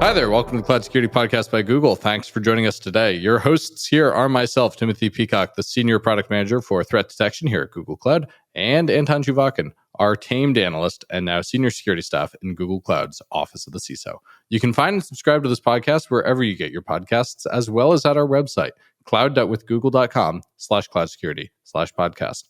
Hi there. Welcome to the Cloud Security Podcast by Google. Thanks for joining us today. Your hosts here are myself, Timothy Peacock, the Senior Product Manager for Threat Detection here at Google Cloud, and Anton Chuvakin, our tamed analyst and now Senior Security Staff in Google Cloud's Office of the CISO. You can find and subscribe to this podcast wherever you get your podcasts, as well as at our website, cloud.withgoogle.com/cloudsecurity/podcast.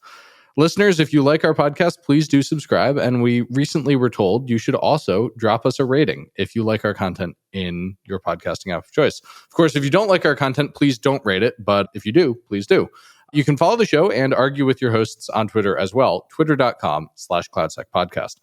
Listeners, if you like our podcast, please do subscribe. And we recently were told you should also drop us a rating if you like our content in your podcasting app of choice. Of course, if you don't like our content, please don't rate it. But if you do, please do. You can follow the show and argue with your hosts on Twitter as well, twitter.com/cloudsecpodcast.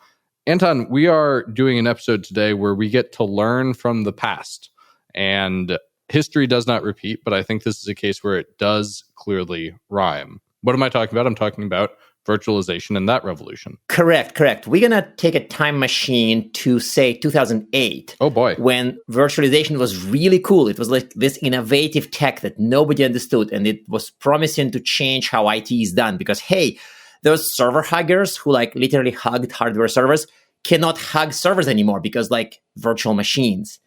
Anton, we are doing an episode today where we get to learn from the past. And history does not repeat, but I think this is a case where it does clearly rhyme. What am I talking about? I'm talking about virtualization and that revolution. Correct. We're going to take a time machine to, say, 2008. Oh, boy. When virtualization was really cool. It was like this innovative tech that nobody understood, and it was promising to change how IT is done. Because, hey, those server huggers who literally hugged hardware servers cannot hug servers anymore because virtual machines.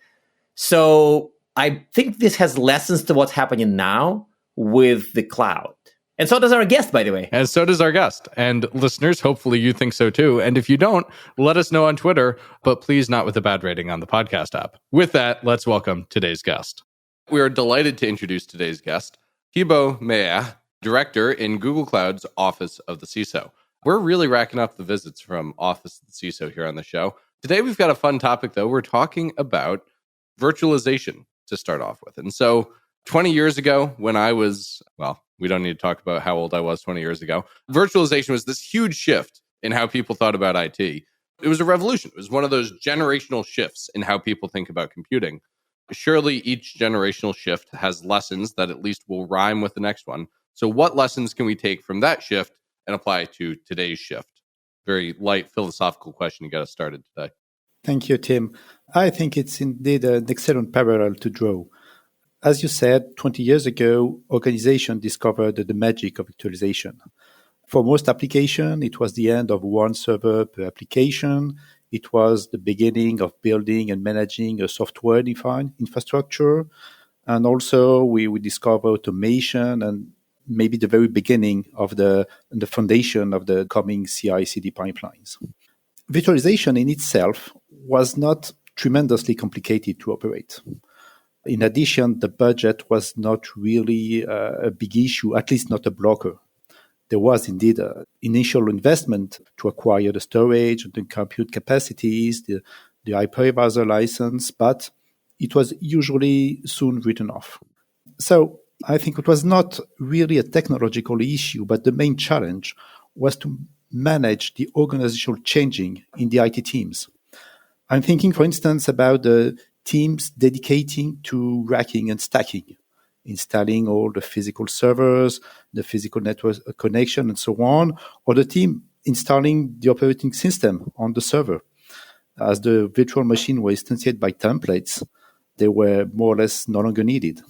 So I think this has lessons to what's happening now with the cloud. And so does our guest, by the way. And so does our guest. And listeners, hopefully you think so too. And if you don't, let us know on Twitter, but please not with a bad rating on the podcast app. With that, let's welcome today's guest. We are delighted to introduce today's guest, Thibaut Meyer, Director in Google Cloud's Office of the CISO. We're really racking up the visits from Office of the CISO here on the show. Today, we've got a fun topic, though. We're talking about virtualization to start off with. And so 20 years ago, when I was, we don't need to talk about how old I was 20 years ago. Virtualization was this huge shift in how people thought about IT. It was a revolution. It was one of those generational shifts in how people think about computing. Surely each generational shift has lessons that at least will rhyme with the next one. So what lessons can we take from that shift and apply to today's shift? Very light philosophical question to get us started today. Thank you, Tim. I think it's indeed an excellent parallel to draw. As you said, 20 years ago, organizations discovered the magic of virtualization. For most applications, it was the end of one server per application. It was the beginning of building and managing a software-defined infrastructure. And also, we discovered automation and maybe the very beginning of the foundation of the coming CI/CD pipelines. Virtualization in itself was not tremendously complicated to operate. In addition, the budget was not really a big issue, at least not a blocker. There was indeed an initial investment to acquire the storage, the compute capacities, the hypervisor license, but it was usually soon written off. So I think it was not really a technological issue, but the main challenge was to manage the organizational changing in the IT teams. I'm thinking, for instance, about the teams dedicating to racking and stacking, installing all the physical servers, the physical network connection, and so on, or the team installing the operating system on the server. As the virtual machine were instantiated by templates, they were more or less no longer needed.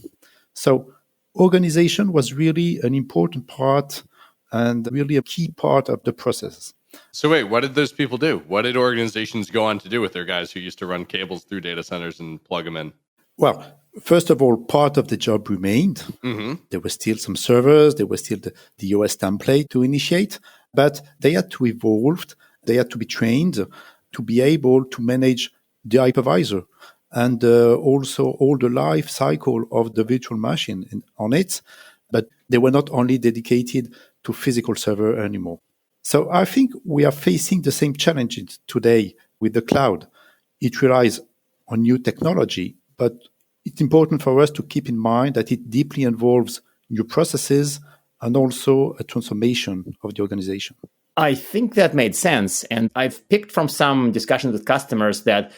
So organization was really an important part and really a key part of the process. So wait, what did those people do? What did organizations go on to do with their guys who used to run cables through data centers and plug them in? Well, first of all, part of the job remained. Mm-hmm. There were still some servers, there was still the OS template to initiate, but they had to evolve, they had to be trained to be able to manage the hypervisor and also all the life cycle of the virtual machine on it. But they were not only dedicated to physical server anymore. So I think we are facing the same challenges today with the cloud. It relies on new technology, but it's important for us to keep in mind that it deeply involves new processes and also a transformation of the organization. I think that made sense. And I've picked from some discussions with customers that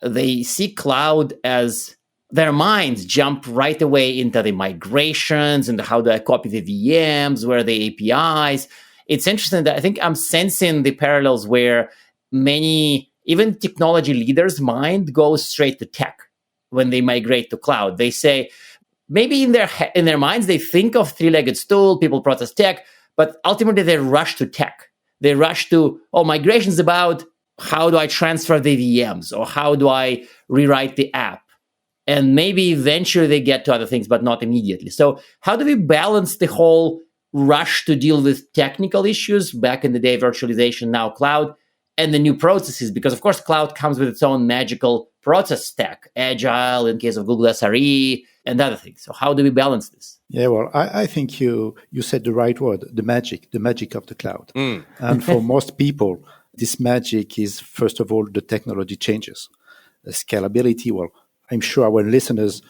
they see cloud as their minds jump right away into the migrations and how do I copy the VMs, where are the APIs. It's interesting that I think I'm sensing the parallels where many, even technology leaders' mind goes straight to tech when they migrate to cloud. They say, maybe in their minds, they think of three-legged stool, people process tech, but ultimately they rush to tech. They rush to, migration is about how do I transfer the VMs or how do I rewrite the app. And maybe eventually they get to other things, but not immediately. So how do we balance the whole rush to deal with technical issues, back in the day, virtualization, now cloud, and the new processes? Because, of course, cloud comes with its own magical process stack, agile in case of Google SRE and other things. So how do we balance this? Yeah, well, I think you said the right word, the magic of the cloud. And for most people, this magic is, first of all, the technology changes. The scalability, well, I'm sure our listeners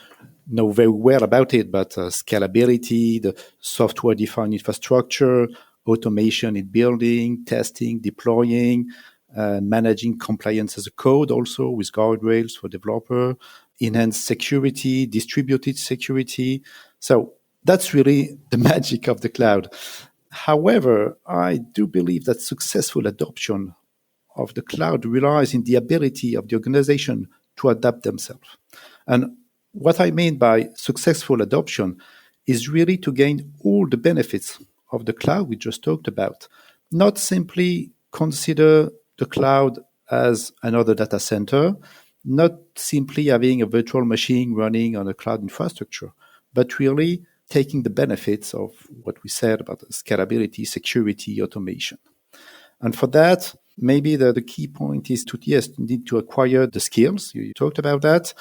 know very well about it, but scalability, the software-defined infrastructure, automation in building, testing, deploying, managing compliance as a code also with guardrails for developer, enhanced security, distributed security. So that's really the magic of the cloud. However, I do believe that successful adoption of the cloud relies in the ability of the organization to adapt themselves. And what I mean by successful adoption is really to gain all the benefits of the cloud we just talked about, not simply consider the cloud as another data center, not simply having a virtual machine running on a cloud infrastructure, but really taking the benefits of what we said about scalability, security, automation. And for that, maybe the key point is to, yes, need to acquire the skills. You talked about that.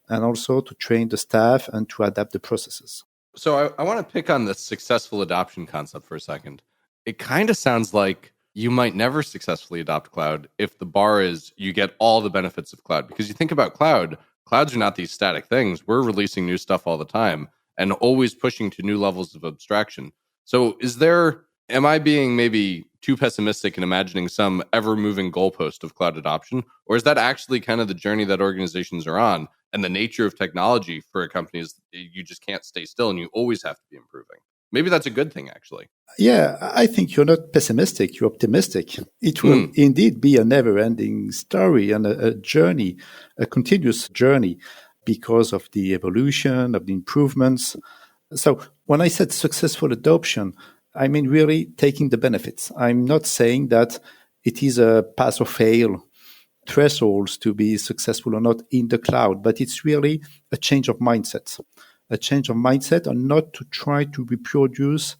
And also to train the staff and to adapt the processes. So I want to pick on the successful adoption concept for a second. It kind of sounds like you might never successfully adopt cloud if the bar is you get all the benefits of cloud. Because you think about clouds are not these static things. We're releasing new stuff all the time and always pushing to new levels of abstraction. So am I being maybe too pessimistic in imagining some ever-moving goalpost of cloud adoption? Or is that actually kind of the journey that organizations are on? And the nature of technology for a company is you just can't stay still and you always have to be improving. Maybe that's a good thing, actually. Yeah, I think you're not pessimistic, you're optimistic. It will indeed be a never-ending story and a journey, a continuous journey because of the evolution, of the improvements. So when I said successful adoption, I mean really taking the benefits. I'm not saying that it is a pass or fail thresholds to be successful or not in the cloud, but it's really a change of mindset and not to try to reproduce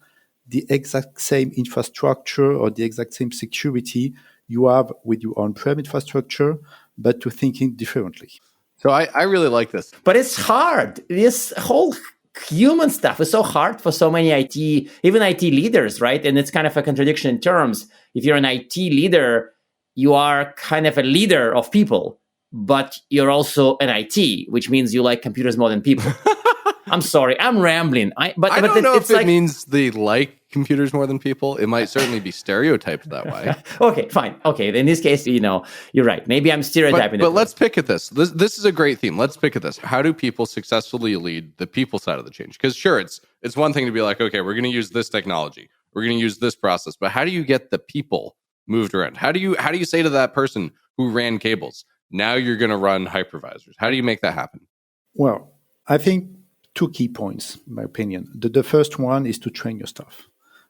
the exact same infrastructure or the exact same security you have with your on-prem infrastructure, but to thinking differently. So I really like this. But it's hard. This whole human stuff is so hard for so many even IT leaders, right? And it's kind of a contradiction in terms. If you're an IT leader, you are kind of a leader of people, but you're also an IT, which means you like computers more than people. I'm sorry, I'm rambling. I don't know if it means they like computers more than people. It might certainly be stereotyped that way. Okay, fine. Okay, in this case, you're right. Maybe I'm stereotyping. But let's pick at this. This is a great theme. Let's pick at this. How do people successfully lead the people side of the change? Because sure, it's one thing to be like, okay, we're going to use this technology, we're going to use this process, but how do you get the people moved around? How do you say to that person who ran cables, now you're going to run hypervisors? How do you make that happen? Well, I think two key points, in my opinion. The first one is to train your staff.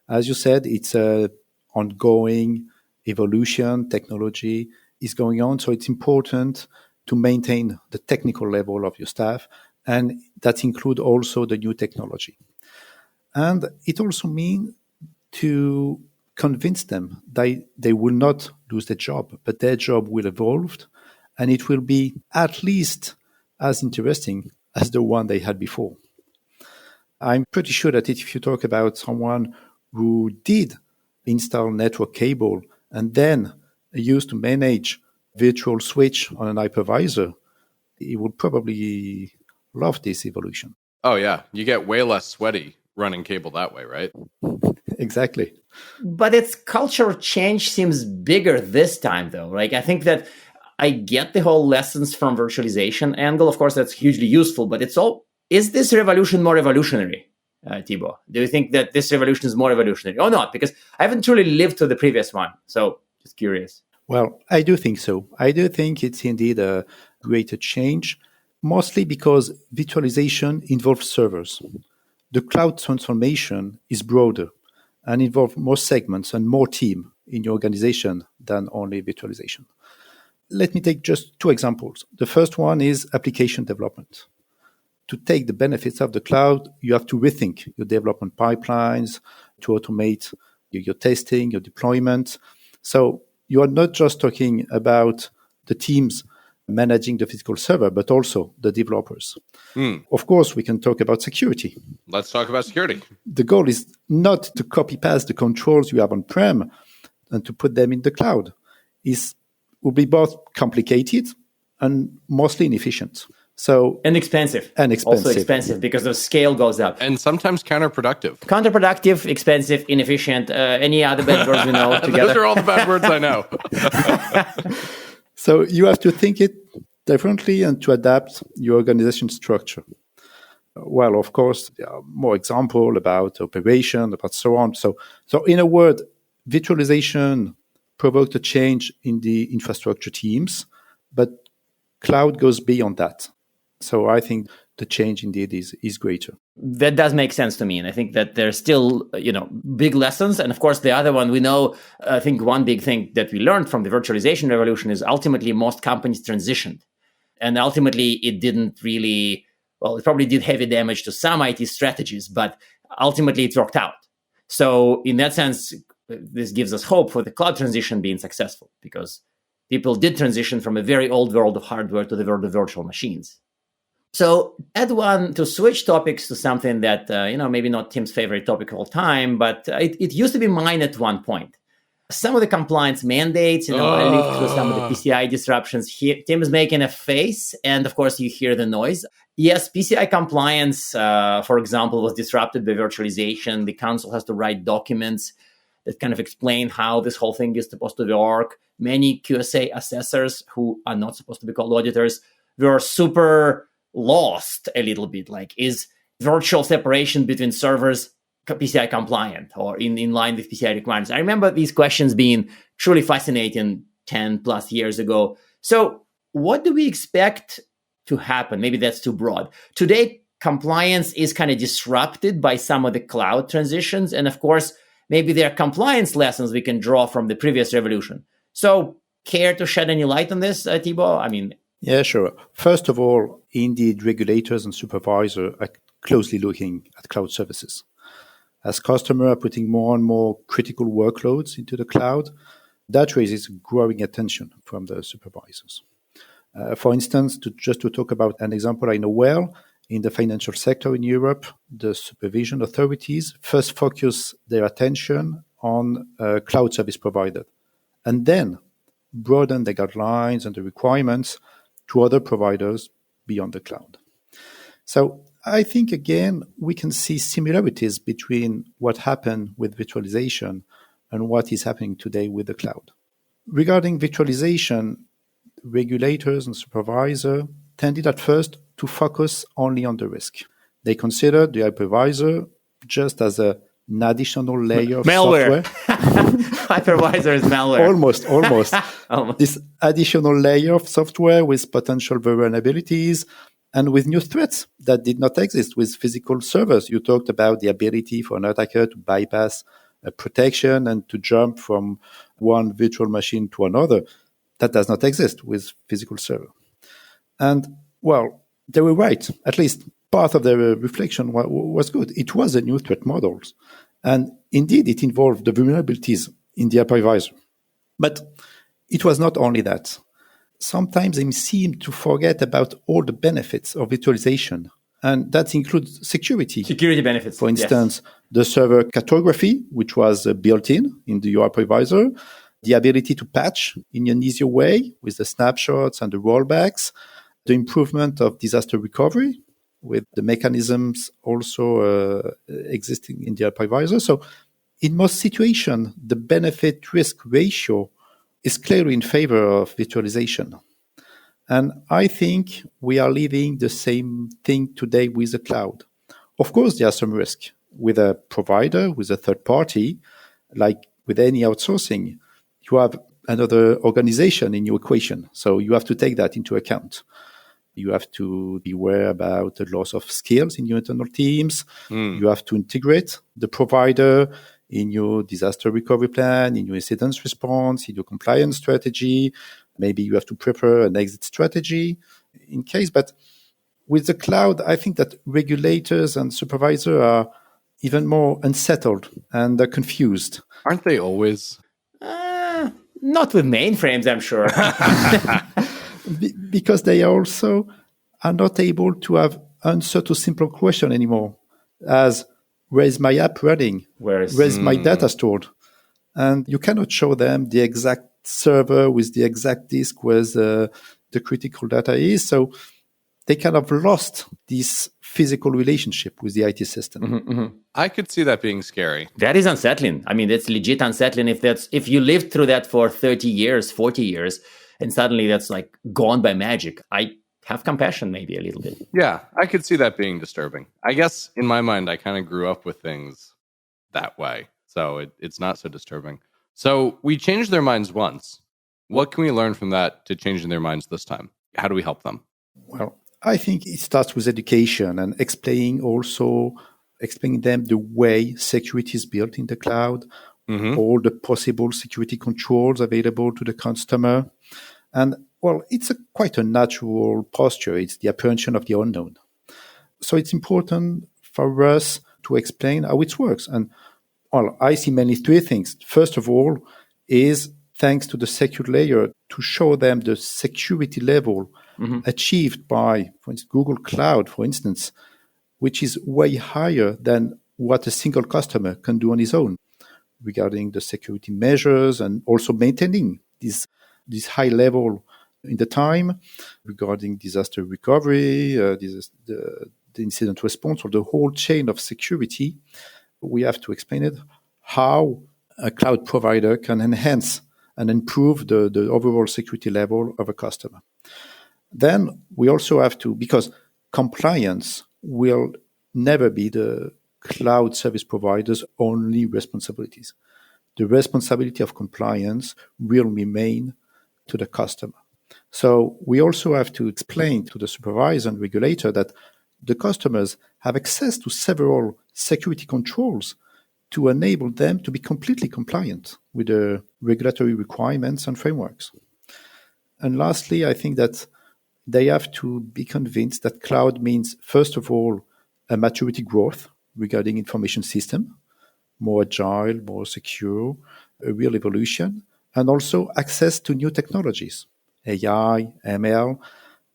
As you said, it's an ongoing evolution. Technology is going on. So it's important to maintain the technical level of your staff. And that includes also the new technology. And it also means to convince them that they will not lose their job, but their job will evolve and it will be at least as interesting as the one they had before. I'm pretty sure that if you talk about someone who did install network cable and then used to manage virtual switch on an hypervisor, he would probably love this evolution. Oh, yeah. You get way less sweaty running cable that way, right? Exactly. But its cultural change seems bigger this time, though. Like, I think that I get the whole lessons from virtualization angle. Of course, that's hugely useful, but is this revolution more revolutionary, Thibaut? Do you think that this revolution is more revolutionary or not? Because I haven't truly lived through the previous one. So just curious. Well, I do think so. I do think it's indeed a greater change, mostly because virtualization involves servers. The cloud transformation is broader and involves more segments and more team in your organization than only virtualization. Let me take just two examples. The first one is application development. to take the benefits of the cloud, you have to rethink your development pipelines, to automate your testing, your deployment. So you are not just talking about the teams managing the physical server, but also the developers. Of course, we can talk about security. Let's talk about security. The goal is not to copy-paste the controls you have on-prem and to put them in the cloud. It will be both complicated and mostly inefficient. And expensive. Also expensive because the scale goes up. And sometimes counterproductive. Counterproductive, expensive, inefficient. Any other bad words we know together? Those are all the bad words I know. So you have to think it differently and to adapt your organization structure. Well, of course, there are more examples about operation, about so on. So in a word, virtualization provoked a change in the infrastructure teams, but cloud goes beyond that. So I think the change indeed is greater. That does make sense to me. And I think that there's still, big lessons. And of course, the other one we know, I think one big thing that we learned from the virtualization revolution is ultimately most companies transitioned. And ultimately, it didn't really, it probably did heavy damage to some IT strategies, but ultimately it worked out. So in that sense, this gives us hope for the cloud transition being successful because people did transition from a very old world of hardware to the world of virtual machines. So add one to switch topics to something that, maybe not Tim's favorite topic of all time, but it used to be mine at one point. Some of the compliance mandates, I lived through some of the PCI disruptions. Tim is making a face, and of course you hear the noise. Yes, PCI compliance, for example, was disrupted by virtualization. The council has to write documents that kind of explain how this whole thing is supposed to work. Many QSA assessors who are not supposed to be called auditors were super lost a little bit. Like, is virtual separation between servers PCI compliant or in line with PCI requirements? I remember these questions being truly fascinating 10 plus years ago. So what do we expect to happen? Maybe that's too broad. Today, compliance is kind of disrupted by some of the cloud transitions. And of course, maybe there are compliance lessons we can draw from the previous revolution. So care to shed any light on this, Thibault? Yeah, sure. First of all, indeed, regulators and supervisors are closely looking at cloud services. As customers are putting more and more critical workloads into the cloud, that raises growing attention from the supervisors. For instance, to talk about an example I know well, in the financial sector in Europe, the supervision authorities first focus their attention on cloud service provider and then broaden the guidelines and the requirements to other providers beyond the cloud. So I think, again, we can see similarities between what happened with virtualization and what is happening today with the cloud. Regarding virtualization, regulators and supervisors tended at first to focus only on the risk. They considered the hypervisor just as an additional layer of malware. software. Hypervisor is malware. Almost. This additional layer of software with potential vulnerabilities and with new threats that did not exist with physical servers. You talked about the ability for an attacker to bypass a protection and to jump from one virtual machine to another. That does not exist with physical server. And, they were right. At least part of their reflection was good. It was a new threat model. And indeed, it involved the vulnerabilities in the hypervisor. But it was not only that. Sometimes they seem to forget about all the benefits of virtualization. And that includes security. Security benefits. For instance, the server cartography, which was built in the hypervisor, the ability to patch in an easier way with the snapshots and the rollbacks, the improvement of disaster recovery with the mechanisms also existing in the hypervisor. So in most situations, the benefit-risk ratio is clearly in favor of virtualization. And I think we are living the same thing today with the cloud. Of course, there are some risks with a provider, with a third party, like with any outsourcing. You have another organization in your equation, so you have to take that into account. You have to be aware about the loss of skills in your internal teams. You have to integrate the provider in your disaster recovery plan, in your incident response, in your compliance strategy. Maybe you have to prepare an exit strategy in case. But with the cloud, I think that regulators and supervisors are even more unsettled and confused. Aren't they always? Not with mainframes, I'm sure. Because they also are not able to have answer to simple question anymore, as where is my app running? Where is my data stored? And you cannot show them the exact server with the exact disk where the critical data is. So they kind of lost this physical relationship with the IT system. I could see that being scary. That is unsettling. I mean, that's legit unsettling if you lived through that for 30 years, 40 years, and suddenly that's like gone by magic. I have compassion maybe a little bit. Yeah, I could see that being disturbing. I guess in my mind, I kind of grew up with things that way. So it's not so disturbing. So we changed their minds once. What can we learn from that to changing their minds this time? How do we help them? Well, I think it starts with education and explaining them the way security is built in the cloud, all the possible security controls available to the customer. And, well, it's quite a natural posture. It's the apprehension of the unknown. So it's important for us to explain how it works. And, well, I see mainly three things. First of all is thanks to the secure layer to show them the security level achieved by, for instance, Google Cloud, for instance, which is way higher than what a single customer can do on his own regarding the security measures and also maintaining this high level in the time regarding disaster recovery, the incident response, or the whole chain of security. We have to explain it how a cloud provider can enhance and improve the overall security level of a customer. Then we also have to, because compliance will never be the cloud service provider's only responsibilities. The responsibility of compliance will remain to the customer. So we also have to explain to the supervisor and regulator that the customers have access to several security controls to enable them to be completely compliant with the regulatory requirements and frameworks. And lastly, I think that they have to be convinced that cloud means, first of all, a maturity growth regarding information system, more agile, more secure, a real evolution, and also access to new technologies, AI, ML,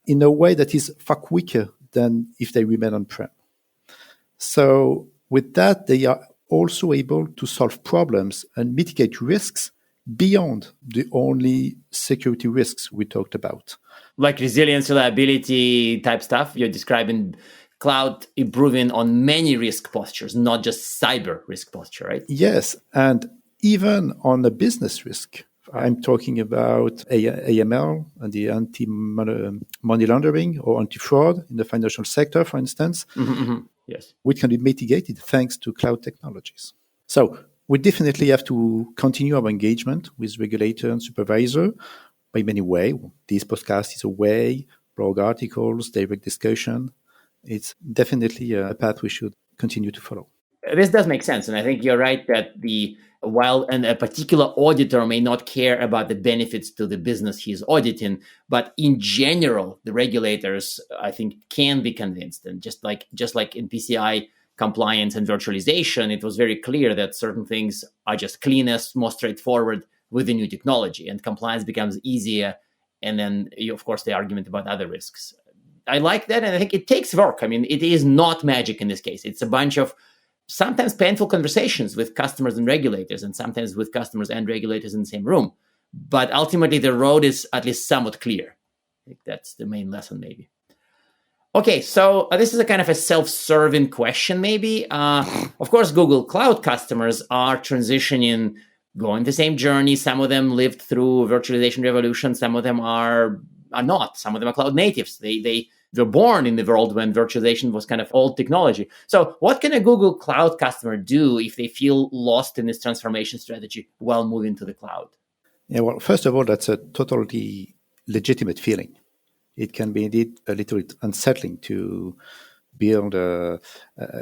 in a way that is far quicker than if they remain on-prem. So with that, they are also able to solve problems and mitigate risks beyond the only security risks we talked about. Like resilience, reliability type stuff, you're describing cloud improving on many risk postures, not just cyber risk posture, right? Yes, and even on the business risk. I'm talking about AML and the anti-money laundering or anti-fraud in the financial sector, for instance, yes, which can be mitigated thanks to cloud technologies. So we definitely have to continue our engagement with regulator and supervisor by many ways. This podcast is a way, blog articles, direct discussion. It's definitely a path we should continue to follow. This does make sense. And I think you're right that while a particular auditor may not care about the benefits to the business he's auditing, but in general, the regulators, I think, can be convinced. And just like in PCI compliance and virtualization, it was very clear that certain things are just cleanest, more straightforward with the new technology, and compliance becomes easier. And then, of course, the argument about other risks. I like that, and I think it takes work. I mean, it is not magic in this case. It's a bunch of sometimes painful conversations with customers and regulators, and sometimes with customers and regulators in the same room. But ultimately, the road is at least somewhat clear. I think that's the main lesson, maybe. Okay, so this is a kind of a self-serving question, maybe. Of course, Google Cloud customers are transitioning, going the same journey. Some of them lived through virtualization revolution. Some of them are not. Some of them are cloud natives. They were born in the world when virtualization was kind of old technology. So what can a Google Cloud customer do if they feel lost in this transformation strategy while moving to the cloud? Yeah, well, first of all, that's a totally legitimate feeling. It can be indeed a little bit unsettling to build a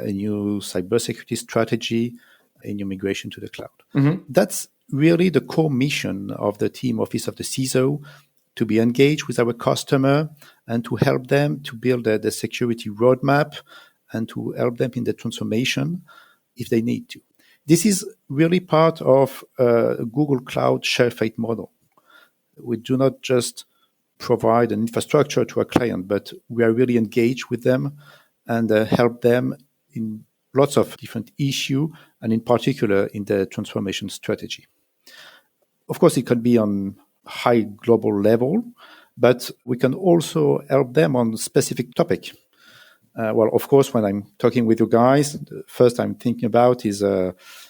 new cybersecurity strategy in your migration to the cloud. That's really the core mission of the team office of the CISO, to be engaged with our customer and to help them to build the security roadmap and to help them in the transformation if they need to. This is really part of Google Cloud share fate model. We do not just provide an infrastructure to a client, but we are really engaged with them and help them in lots of different issues, and in particular in the transformation strategy. Of course, it can be on high global level, but we can also help them on specific topic. Well, of course, when I'm talking with you guys, the first I'm thinking about is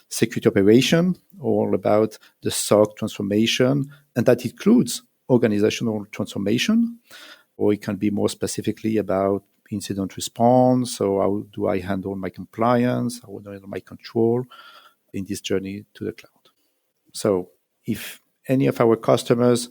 security operation, all about the SOC transformation, and that includes organizational transformation, or it can be more specifically about incident response. So how do I handle my compliance? How do I handle my control in this journey to the cloud? So if any of our customers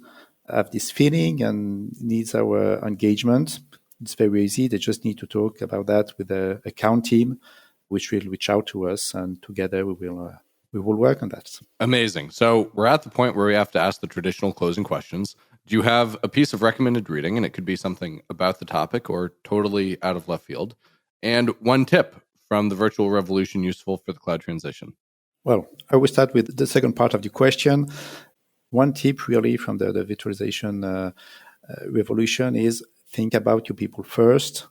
have this feeling and needs our engagement, it's very easy. They just need to talk about that with the account team, which will reach out to us, and together we will work on that. Amazing. So we're at the point where we have to ask the traditional closing questions. Do you have a piece of recommended reading? And it could be something about the topic or totally out of left field. And one tip from the virtual revolution useful for the cloud transition. Well, I will start with the second part of the question. One tip really from the virtualization revolution is think about your people first,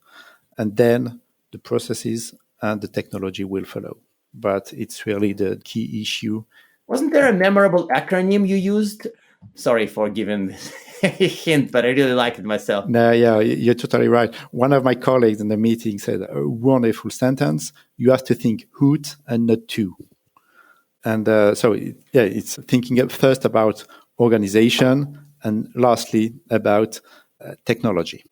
and then the processes and the technology will follow. But it's really the key issue. Wasn't there a memorable acronym you used? Sorry for giving this hint, but I really like it myself. No, yeah, you're totally right. One of my colleagues in the meeting said a wonderful sentence. You have to think hoot and not to. And it's thinking first about organization and lastly about technology.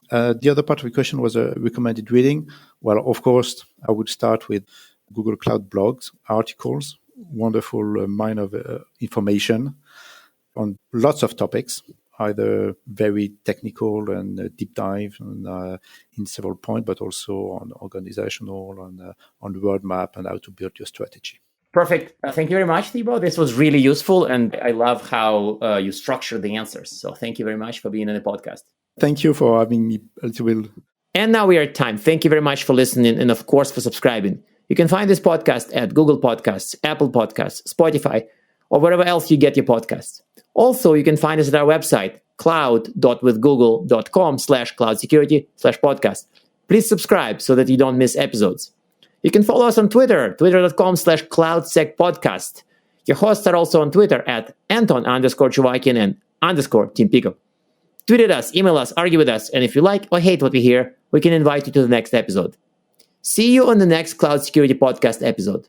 The other part of the question was a recommended reading. Well, of course, I would start with Google Cloud blogs, articles, wonderful mine of information on lots of topics, either very technical and deep dive in several points, but also on organizational, on the roadmap and how to build your strategy. Perfect. Thank you very much, Thibaut. This was really useful, and I love how you structured the answers. So thank you very much for being on the podcast. Thank you for having me. And now we are at time. Thank you very much for listening and, of course, for subscribing. You can find this podcast at Google Podcasts, Apple Podcasts, Spotify, or wherever else you get your podcasts. Also, you can find us at our website, cloud.withgoogle.com/cloudsecurity/podcast. Please subscribe so that you don't miss episodes. You can follow us on Twitter, twitter.com/cloudsecpodcast. Your hosts are also on Twitter at Anton_Chuvakian and _Team Pico. Tweet at us, email us, argue with us, and if you like or hate what we hear, we can invite you to the next episode. See you on the next Cloud Security Podcast episode.